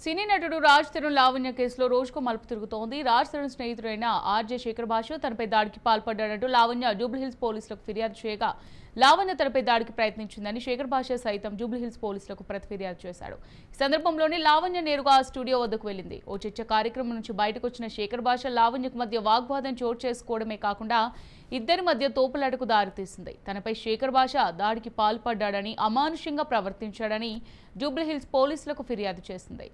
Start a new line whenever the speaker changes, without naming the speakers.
సినీ నటుడు రాజ్ తరుణ్ లావణ్య కేసులో రోజుకు మలుపు తిరుగుతోంది. రాజ్ తరుణ్ స్నేహితుడైన ఆర్జే శేఖర్ భాష తనపై దాడికి పాల్పడ్డాడంటూ లావణ్య జూబ్లీహిల్స్ పోలీసులకు ఫిర్యాదు చేయగా లావణ్య తనపై దాడికి ప్రయత్నించిందని శేఖర్ భాష సైతం జూబ్లీహిల్స్ పోలీసులకు ఫిర్యాదు చేశాడు. ఈ సందర్భంలోనే లావణ్య నేరుగా స్టూడియో వద్దకు వెళ్లింది. ఓ చర్చ కార్యక్రమం నుంచి బయటకు వచ్చిన శేఖర్ భాష లావణ్యకు మధ్య వాగ్వాదం చోటు చేసుకోవడమే కాకుండా ఇద్దరి మధ్య తోపులాటకు దారితీసింది. తనపై శేఖర్ భాష దాడికి పాల్పడ్డాడని, అమానుషంగా ప్రవర్తించాడని జూబ్లీహిల్స్ పోలీసులకు ఫిర్యాదు చేసింది.